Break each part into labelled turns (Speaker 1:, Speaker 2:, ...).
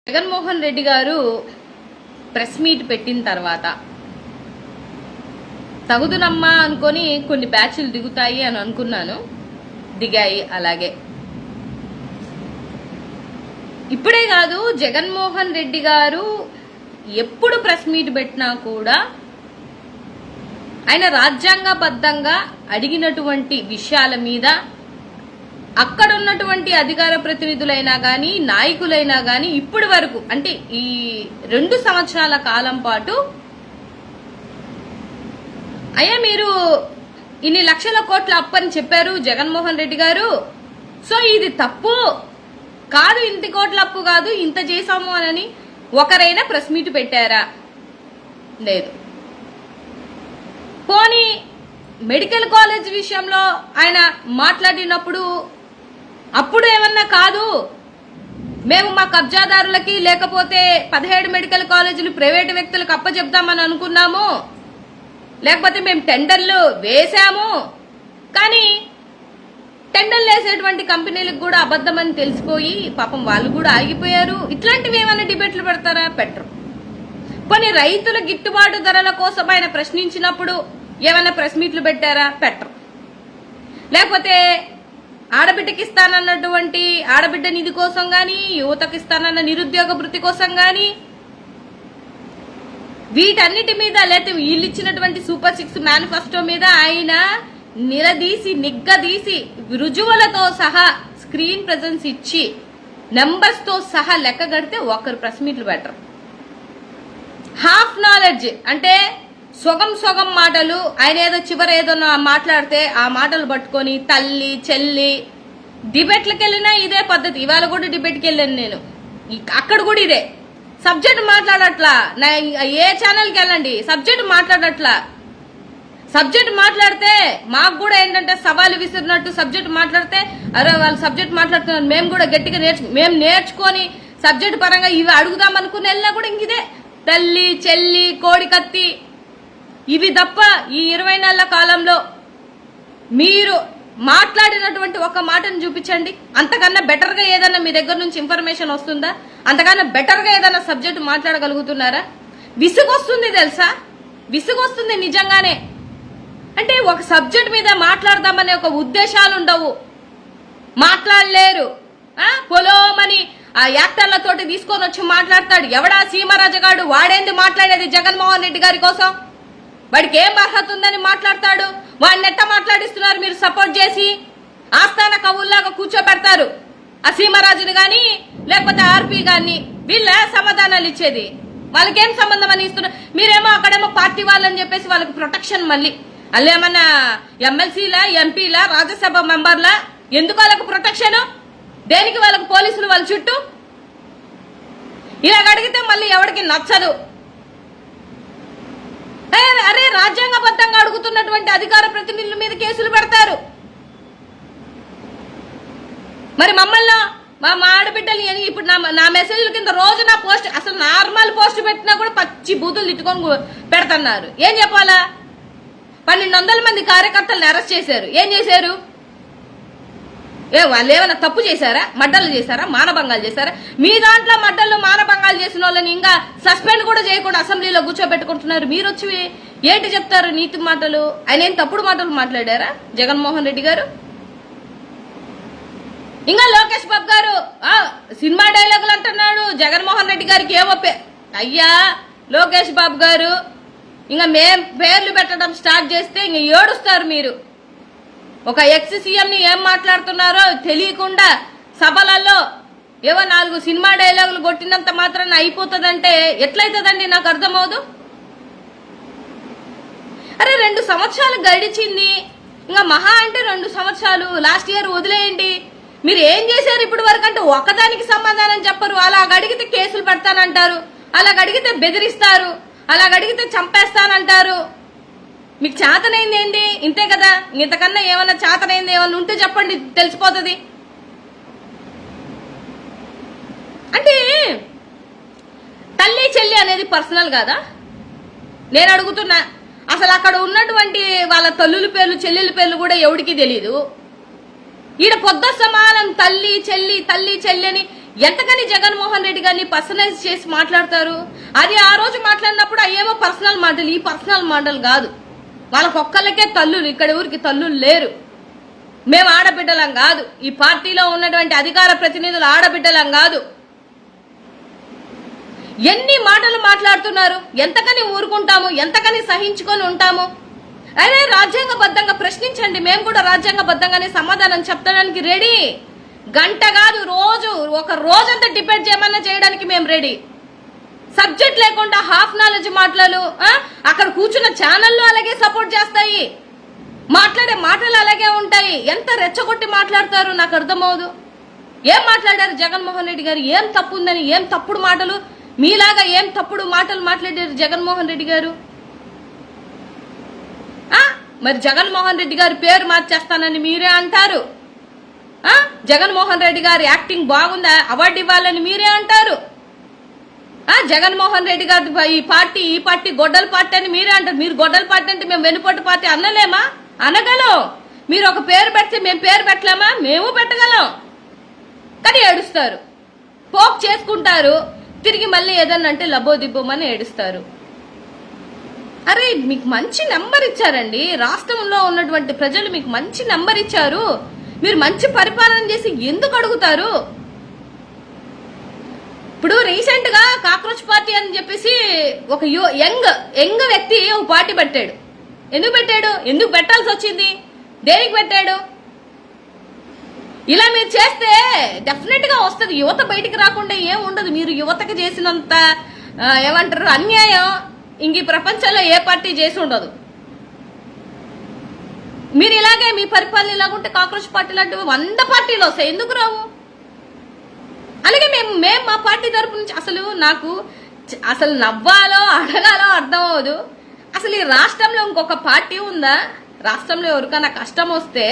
Speaker 1: జగన్మోహన్ రెడ్డి గారు press meet పెట్టిన తర్వాత తగుదునమ్మా అనుకొని కొన్ని బ్యాచ్లు దిగుతాయి అని అనుకున్నాను, దిగాయి. అలాగే ఇప్పుడే కాదు, జగన్మోహన్ రెడ్డి గారు ఎప్పుడు ప్రెస్ మీట్ పెట్టినా కూడా ఆయన రాజ్యాంగబద్ధంగా అడిగినటువంటి విషయాల మీద అక్కడ ఉన్నటువంటి అధికార ప్రతినిధులైనా గాని నాయకులైనా గాని ఇప్పటి వరకు అంటే ఈ 2 సంవత్సరాల కాలం పాటు అయ్యా మీరు ఇన్ని లక్షల కోట్ల అప్పు అని చెప్పారు జగన్మోహన్ రెడ్డి గారు, సో ఇది తప్పు కాదు, ఇంత కోట్ల అప్పు కాదు, ఇంత చేశాము అని ఒకరైనా ప్రెస్ మీట్ పెట్టారా? లేదు. పోనీ మెడికల్ కాలేజ్ విషయంలో ఆయన మాట్లాడినప్పుడు అప్పుడు ఏమన్నా కాదు, మేము మా కబ్జాదారులకి లేకపోతే 17 మెడికల్ కాలేజీలు ప్రైవేటు వ్యక్తులకు అప్పచెప్తామని అనుకున్నాము, లేకపోతే మేము టెండర్లు వేశాము, కానీ టెండర్లు వేసేటువంటి కంపెనీలకు కూడా అబద్ధమని తెలిసిపోయి పాపం వాళ్ళు కూడా ఆగిపోయారు. ఇట్లాంటివి ఏమైనా డిబేట్లు పెడతారా? పెట్టరు. పోనీ రైతుల గిట్టుబాటు ధరల కోసం ఆయన ప్రశ్నించినప్పుడు ఏమైనా ప్రెస్ మీట్లు పెట్టారా? పెట్టరు. లేకపోతే ఆడబిడ్డకి ఇస్తానన్నటువంటి ఆడబిడ్డ నిధి కోసం గాని, యువతకి ఇస్తానన్న నిరుద్యోగ వృత్తి కోసం గాని, వీటన్నిటి మీద లేకపోతే వీళ్ళు ఇచ్చినటువంటి సూపర్ 6 మేనిఫెస్టో మీద ఆయన నిలదీసి నిగ్గదీసి రుజువులతో సహా స్క్రీన్ ప్రెజెన్స్ ఇచ్చి నెంబర్స్ తో సహా లెక్క కడితే ఒకరు ప్రెస్ మీట్లు పెట్టరు. హాఫ్ నాలెడ్జ్ అంటే సొగం మాటలు, ఆయన ఏదో చివర ఏదో మాట్లాడితే ఆ మాటలు పట్టుకొని తల్లి చెల్లి డిబేట్లకు వెళ్ళినా ఇదే పద్ధతి. ఇవాళ కూడా డిబేట్కి వెళ్ళాను నేను, అక్కడ కూడా ఇదే సబ్జెక్ట్ మాట్లాడట్లా. ఏ ఛానల్కి వెళ్ళండి సబ్జెక్ట్ మాట్లాడట్లా. సబ్జెక్ట్ మాట్లాడితే మాకు కూడా ఏంటంటే సవాలు విసిరినట్టు సబ్జెక్ట్ మాట్లాడితే అరే వాళ్ళు సబ్జెక్ట్ మాట్లాడుతున్నారు, మేము కూడా గట్టిగా మేము నేర్చుకొని సబ్జెక్ట్ పరంగా ఇవి అడుగుదాం అనుకుని వెళ్ళినా కూడా ఇంకిదే తల్లి చెల్లి కోడి కత్తి ఇవి తప్ప ఈ 20 నెలల కాలంలో మీరు మాట్లాడినటువంటి ఒక మాటను చూపించండి. అంతకన్నా బెటర్ గా ఏదైనా మీ దగ్గర నుంచి ఇన్ఫర్మేషన్ వస్తుందా? అంతకన్నా బెటర్ గా ఏదైనా సబ్జెక్ట్ మాట్లాడగలుగుతున్నారా? విసుగొస్తుంది తెలుసా, విసుగొస్తుంది నిజంగానే. అంటే ఒక సబ్జెక్ట్ మీద మాట్లాడదామనే ఒక ఉద్దేశాలు ఉండవు, మాట్లాడలేరు. పొలోమని ఆ యాక్టర్లతోటి తీసుకొని వచ్చి మాట్లాడతాడు. ఎవడా సీమరాజగాడు, వాడేంది మాట్లాడేది జగన్మోహన్ రెడ్డి గారి కోసం? వాడికి ఏం అర్హత ఉందని మాట్లాడతాడు? వాడిని ఎట్ట మాట్లాడిస్తున్నారు మీరు సపోర్ట్ చేసి? ఆస్థాన కవుల్లాగా కూర్చోబెడతారు ఆ సీమరాజుని గాని లేకపోతే ఆర్పీ గాని. వీళ్ళ సమాధానాలు ఇచ్చేది? వాళ్ళకేం సంబంధం అని ఇస్తున్నారు? మీరేమో అక్కడేమో పార్టీ వాళ్ళని చెప్పేసి వాళ్ళకి ప్రొటెక్షన్. మళ్ళీ వాళ్ళు ఏమన్నా ఎమ్మెల్సీలా ఎంపీలా రాజ్యసభ మెంబర్లా? ఎందుకు వాళ్ళకు ప్రొటెక్షన్? దేనికి వాళ్ళకు పోలీసులు వాళ్ళ చుట్టూ? ఇలా అడిగితే మళ్ళీ ఎవరికి నచ్చదు. అరే రాజ్యాంగబద్ధంగా అడుగుతున్నటువంటి అధికార ప్రతినిధుల మీద కేసులు పెడతారు. మరి మమ్మల్ని మా ఆడబిడ్డలు ఇప్పుడు నా మెసేజ్ల కింద రోజు నా పోస్ట్, అసలు నార్మల్ పోస్ట్ పెట్టినా కూడా పచ్చి బూతులు తిట్టుకొని పెడుతున్నారు. ఏం చెప్పాలా? 1200 మంది కార్యకర్తలను అరెస్ట్ చేశారు. ఏం చేశారు? వాళ్ళు ఏమైనా తప్పు చేశారా? మడ్డలు చేశారా? మానభంగాలు చేశారా? మీ దాంట్లో మడ్డలు మానభంగాలు చేసిన వాళ్ళని ఇంకా సస్పెండ్ కూడా చేయకుండా అసెంబ్లీలో కూర్చోబెట్టుకుంటున్నారు. మీరు వచ్చి ఏంటి చెప్తారు నీతి మాటలు? ఆయన ఏం తప్పుడు మాటలు మాట్లాడారా జగన్మోహన్ రెడ్డి గారు? ఇంకా లోకేష్ బాబు గారు సినిమా డైలాగులు అంటున్నాడు. జగన్మోహన్ రెడ్డి గారికి ఏమో అయ్యా లోకేష్ బాబు గారు, ఇంకా మేం పేర్లు పెట్టడం స్టార్ట్ చేస్తే ఇంక ఏడుస్తారు మీరు. ఒక ఎక్స్ సీఎంని ఏం మాట్లాడుతున్నారో తెలియకుండా సభలలో ఏవో 4 సినిమా డైలాగులు కొట్టినంత మాత్రాన అయిపోతుందంటే ఎట్లయితుందండి? నాకు అర్థమవుదు. అరే 2 సంవత్సరాలు గడిచింది, ఇంకా మహా అంటే 2 సంవత్సరాలు. లాస్ట్ ఇయర్ వదిలేయండి. మీరు ఏం చేశారు ఇప్పటి వరకు అంటే ఒకదానికి సమాధానం చెప్పరు. అలా అడిగితే కేసులు పెడతానంటారు, అలా అడిగితే బెదిరిస్తారు, అలా అడిగితే చంపేస్తానంటారు. మీకు చేతనైంది ఏంటి? ఇంతే కదా. ఇంతకన్నా ఏమన్నా చేతనైంది ఏమన్నా ఉంటే చెప్పండి, తెలిసిపోతుంది. అంటే తల్లి చెల్లి అనేది పర్సనల్ కాదా? నేను అడుగుతున్నా. అసలు అక్కడ ఉన్నటువంటి వాళ్ళ తల్లుల పేర్లు చెల్లెల పేర్లు కూడా ఎవడికి తెలీదు. ఈడ పొద్దు సమానం తల్లి చెల్లి అని ఎంతకని జగన్మోహన్ రెడ్డి గారిని పర్సనలైజ్ చేసి మాట్లాడతారు? అది ఆ రోజు మాట్లాడినప్పుడు అయ్యేమో పర్సనల్ మాటలు, ఈ పర్సనల్ మాటలు కాదు. వాళ్ళకొక్కళ్ళకే తల్లులు, ఇక్కడ ఊరికి తల్లులు లేరు. మేము ఆడబిడ్డలం కాదు, ఈ పార్టీలో ఉన్నటువంటి అధికార ప్రతినిధులు ఆడబిడ్డలం కాదు. ఎన్ని మాటలు మాట్లాడుతున్నారు, ఎంతకని ఊరుకుంటాము, ఎంతకని సహించుకొని ఉంటాము? అదే రాజ్యాంగబద్ధంగా ప్రశ్నించండి, మేము కూడా రాజ్యాంగబద్ధంగానే సమాధానం చెప్పడానికి రెడీ. గంట కాదు, రోజు, ఒక రోజంతా డిబేట్ చేయమన్నా చేయడానికి మేము రెడీ. సబ్జెక్ట్ లేకుండా హాఫ్ నాలెడ్జ్ మాటలు అక్కడ కూర్చున్న ఛానళ్ళు అలాగే సపోర్ట్ చేస్తాయి, మాట్లాడే మాటలు అలాగే ఉంటాయి. ఎంత రెచ్చగొట్టి మాట్లాడతారు నాకు అర్థమవుదు. ఏం మాట్లాడారు జగన్మోహన్ రెడ్డి గారు? ఏం తప్పు ఉందని, ఏం తప్పుడు మాటలు, మీలాగా ఏం తప్పుడు మాటలు మాట్లాడారు జగన్మోహన్ రెడ్డి గారు? మరి జగన్మోహన్ రెడ్డి గారి పేరు మార్చేస్తానని మీరే అంటారు. జగన్మోహన్ రెడ్డి గారి యాక్టింగ్ బాగుందా, అవార్డు ఇవ్వాలని మీరే అంటారు. జగన్మోహన్ రెడ్డి గారి ఈ పార్టీ గొడ్డల పార్టీ అని మీరే అంటారు. మీరు గొడ్డల పార్టీ అంటే మేము వెనుపోటు పార్టీ అనలేమా? అనగలం. మీరు ఒక పేరు పెడితే మేము పేరు పెట్టలేమా? మేము పెట్టగలం. కానీ ఏడుస్తారు, పోక్ చేసుకుంటారు, తిరిగి మళ్ళీ ఏదన్నా అంటే లబోదిబ్బోమని ఏడుస్తారు. అరే మీకు మంచి నెంబర్ ఇచ్చారండి, రాష్ట్రంలో ఉన్నటువంటి ప్రజలు మీకు మంచి నెంబర్ ఇచ్చారు, మీరు మంచి పరిపాలన చేసి ఎందుకు అడుగుతారు? ఇప్పుడు రీసెంట్ గా కాక్రోచ్ పార్టీ అని చెప్పేసి ఒక యంగ్ వ్యక్తి ఒక పార్టీ పెట్టాడు. ఎందుకు పెట్టాడు? ఎందుకు పెట్టాల్సి వచ్చింది? దేనికి పెట్టాడు? ఇలా మీరు చేస్తే డెఫినెట్ గా వస్తుంది, యువత బయటికి రాకుండా ఏం ఉండదు. మీరు యువతకి చేసినంత ఏమంటారు అన్యాయం ఇంక ఈ ప్రపంచంలో ఏ పార్టీ చేసి ఉండదు. మీరు ఇలాగే మీ పరిపాలన ఇలాగుంటే కాక్రోచ్ పార్టీ లాంటి 100 పార్టీలు వస్తాయి, ఎందుకు రావు? అలాగే మేము మా పార్టీ తరపు నుంచి అసలు నవ్వాలో అడగాలో అర్థం అవ్వదు. అసలు ఈ రాష్ట్రంలో ఇంకొక పార్టీ ఉందా? రాష్ట్రంలో ఎవరికైనా కష్టం వస్తే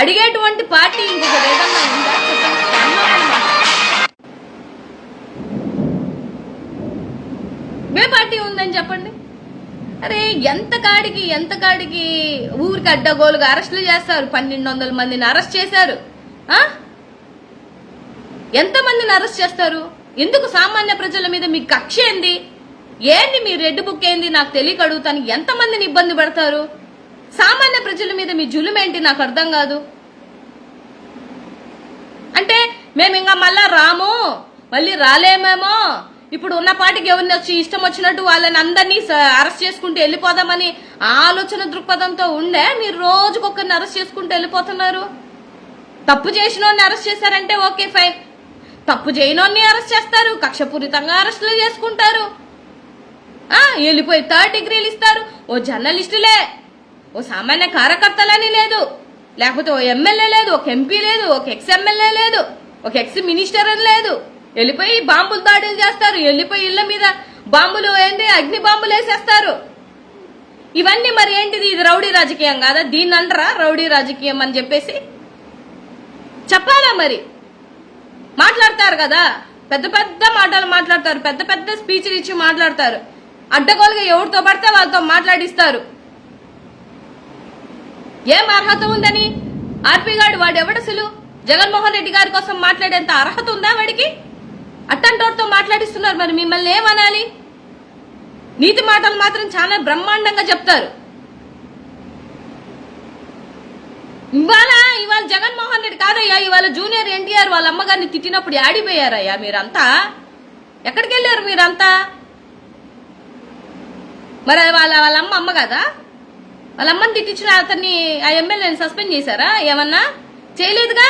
Speaker 1: అడిగేటువంటి పార్టీ ఇంకొకటి ఏదన్నా ఉందా? ఏ పార్టీ ఉందని చెప్పండి. అరే ఎంత కాడికి ఊరికి అడ్డగోలుగా అరెస్టులు చేస్తారు. 1200 మందిని అరెస్ట్ చేశారు. ఎంతమందిని అరెస్ట్ చేస్తారు? ఎందుకు? సామాన్య ప్రజల మీద మీకు కక్ష ఏంది? మీ రెడ్ బుక్ ఏంది? నాకు తెలియక అడుగుతాను. ఎంతమందిని ఇబ్బంది పెడతారు? సామాన్య ప్రజల మీద మీ జులుమేంటి నాకు అర్థం కాదు. అంటే మేము ఇంకా మళ్ళీ రాలేమేమో, ఇప్పుడు ఉన్న పార్టీకి ఎవరిని వచ్చి ఇష్టం వచ్చినట్టు వాళ్ళని అందరినీ అరెస్ట్ చేసుకుంటూ వెళ్ళిపోదామని ఆలోచన దృక్పథంతో ఉండే మీరు రోజుకొకరిని అరెస్ట్ చేసుకుంటూ వెళ్ళిపోతున్నారు. తప్పు చేసినోన్ని అరెస్ట్ చేశారంటే ఓకే ఫైన్, తప్పు చేయనోన్ని అరెస్ట్ చేస్తారు, కక్షపూరితంగా అరెస్టులు చేసుకుంటారు, వెళ్ళిపోయి 3rd డిగ్రీలు ఇస్తారు. ఓ జర్నలిస్టులే, ఓ సామాన్య కార్యకర్తలని లేదు, లేకపోతే ఓ ఎమ్మెల్యే లేదు, ఒక ఎంపీ లేదు, ఒక ఎక్స్-ఎమ్మెల్యే లేదు, ఒక ఎక్స్ మినిస్టర్ అని లేదు, వెళ్ళిపోయి బాంబులు దాడులు చేస్తారు, వెళ్ళిపోయి ఇళ్ల మీద బాంబులు అగ్ని బాంబులు వేసేస్తారు. ఇవన్నీ మరి ఏంటిది? ఇది రౌడీ రాజకీయం కాదా? దీన్ని అంటారా రౌడీ రాజకీయం అని చెప్పేసి చెప్పాలా? మరి మాట్లాడతారు కదా, పెద్ద మాటలు మాట్లాడతారు, పెద్ద స్పీచ్లు ఇచ్చి మాట్లాడతారు, అడ్డగోలుగా ఎవరితో పడితే వాళ్ళతో మాట్లాడిస్తారు. ఏం అర్హత ఉందని? ఆర్పీ గారు వాడు ఎవడసలు జగన్మోహన్ రెడ్డి గారి కోసం మాట్లాడేంత అర్హత ఉందా వాడికి? అట్టంటోడితో మాట్లాడిస్తున్నారు. మరి మిమ్మల్ని ఏమనాలి? నీతి మాటలు మాత్రం చాలా బ్రహ్మాండంగా చెప్తారు. ఇవాళ జగన్మోహన్ రెడ్డి కాదయ్యా, ఇవాళ జూనియర్ ఎన్టీఆర్ వాళ్ళ అమ్మగారిని తిట్టినప్పుడు ఆడిపోయారయ్యా మీరంతా. ఎక్కడికి వెళ్ళారు మీరంతా? మరి వాళ్ళ అమ్మ కదా, వాళ్ళ అమ్మని తిట్టించిన అతన్ని ఆ ఎమ్మెల్యేని సస్పెండ్ చేశారా? ఏమన్నా చేయలేదుగా.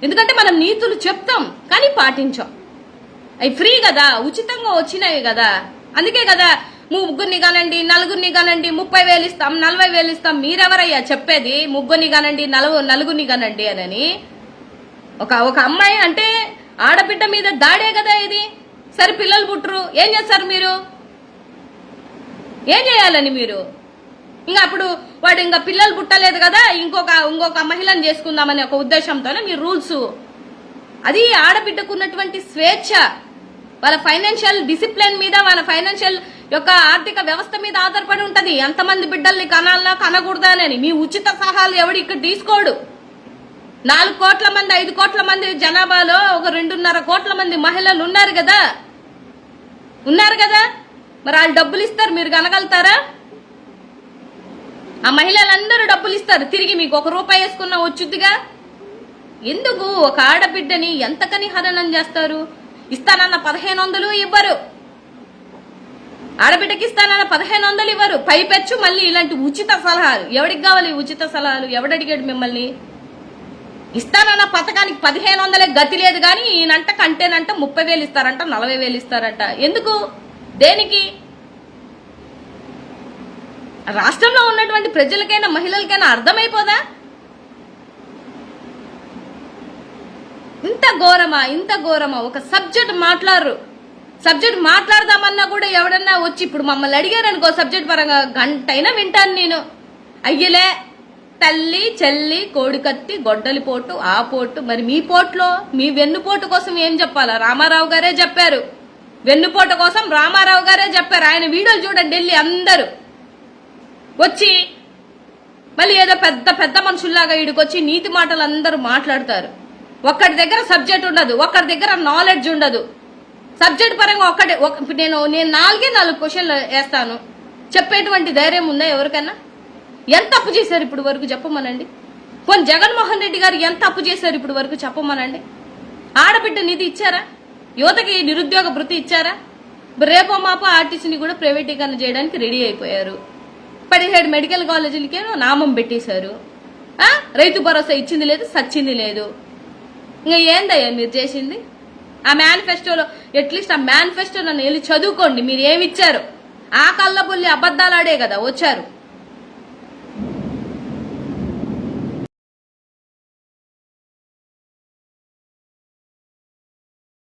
Speaker 1: ఎందుకంటే మనం నీతులు చెప్తాం కానీ పాటించాం. అవి ఫ్రీ కదా, ఉచితంగా వచ్చినాయి కదా. అందుకే కదా ముగ్గురిని కానండి, నలుగురిని కానండి 30,000 ఇస్తాం, 40,000 ఇస్తాం. మీరెవరయ్యా చెప్పేది ముగ్గురిని కానండి, నలుగురిని కానండి అని? ఒక అమ్మాయి అంటే ఆడబిడ్డ మీద దాడే కదా ఇది. సరే పిల్లలు పుట్టరు, ఏం చేస్తారు మీరు? ఏం చేయాలని మీరు? ఇంకా అప్పుడు వాడు ఇంకా పిల్లలు పుట్టలేదు కదా, ఇంకొక మహిళను చేసుకుందామని ఒక ఉద్దేశంతోనే మీ రూల్స్. అది ఆడబిడ్డకు ఉన్నటువంటి స్వేచ్ఛ, వాళ్ళ ఫైనాన్షియల్ డిసిప్లిన్ మీద, వాళ్ళ ఫైనాన్షియల్ యొక్క ఆర్థిక వ్యవస్థ మీద ఆధారపడి ఉంటది. ఎంతమంది బిడ్డల్ని కనాలన్నా కనకూడదా అని మీ ఉచిత సలహాలు ఎవడు ఇక్కడ తీసుకోడు. 4 కోట్ల మంది 5 కోట్ల మంది జనాభాలో ఒక 2.5 కోట్ల మంది మహిళలు ఉన్నారు కదా. మరి వాళ్ళు డబ్బులు ఇస్తారు, మీరు కనగలుగుతారా? ఆ మహిళలందరూ డబ్బులు ఇస్తారు, తిరిగి మీకు 1 రూపాయి వేసుకున్నా వచ్చుద్దిగా. ఎందుకు ఒక ఆడబిడ్డని ఎంతకని హననం చేస్తారు? ఇస్తానన్న 1500 ఇవ్వరు, ఆడబిడ్డకి ఇస్తానన్న 1500 ఇవ్వరు. పైపెచ్చు మళ్ళీ ఇలాంటి ఉచిత సలహాలు. ఎవడికి కావాలి ఉచిత సలహాలు? ఎవడడిగాడు మిమ్మల్ని? ఇస్తానన్న పథకానికి 1500 గతి లేదు, కానీ ఈయనంట కంటేనంట 30,000 ఇస్తారంట, 40,000 ఇస్తారంట. ఎందుకు? దేనికి? రాష్ట్రంలో ఉన్నటువంటి ప్రజలకైనా మహిళలకైనా అర్థమైపోదా? ఇంత ఘోరమా? ఒక సబ్జెక్ట్ మాట్లాడరు. సబ్జెక్ట్ మాట్లాడదామన్నా కూడా ఎవడన్నా వచ్చి ఇప్పుడు మమ్మల్ని అడిగారు అనుకో సబ్జెక్ట్ పరంగా, గంటైనా వింటాను నేను. అయ్యలే తల్లి చెల్లి కోడికత్తి గొడ్డలి పోటు ఆ పోటు. మరి మీ పోట్లో మీ వెన్నుపోటు కోసం ఏం చెప్పాలా? రామారావు గారే చెప్పారు. వెన్నుపోటు కోసం రామారావు గారే చెప్పారు. ఆయన వీడియోలు చూడండి వెళ్ళి అందరూ వచ్చి. మళ్ళీ ఏదో పెద్ద పెద్ద మనుషుల్లాగా ఈడికొచ్చి నీతి మాటలు అందరూ మాట్లాడతారు. ఒక్కడి దగ్గర సబ్జెక్ట్ ఉండదు, ఒక్కడి దగ్గర నాలెడ్జ్ ఉండదు. సబ్జెక్ట్ పరంగా నేను 4 క్వశ్చన్లు వేస్తాను, చెప్పేటువంటి ధైర్యం ఉందా ఎవరికైనా? ఎంత అప్పు చేశారు ఇప్పుడు వరకు చెప్పమనండి. పోనీ జగన్మోహన్ రెడ్డి గారు ఎంత అప్పు చేశారు ఇప్పుడు వరకు చెప్పమనండి. ఆడబిడ్డ నిధి ఇచ్చారా? యువతకి నిరుద్యోగ భృతి ఇచ్చారా? రేపో మాపో ఆర్టీసీని కూడా ప్రైవేటీకరణ చేయడానికి రెడీ అయిపోయారు. 17 మెడికల్ కాలేజీలకే నామం పెట్టేశారు. రైతు భరోసా ఇచ్చింది లేదు, సచ్చింది లేదు. ఇంకా ఏందయ్యా మీరు చేసింది? ఆ మేనిఫెస్టోలో అట్లీస్ట్ ఆ మేనిఫెస్టో నన్ను వెళ్ళి చదువుకోండి, మీరు ఏమి ఇచ్చారు. ఆ కళ్ళబుల్లి అబద్ధాలు ఆడే కదా వచ్చారు.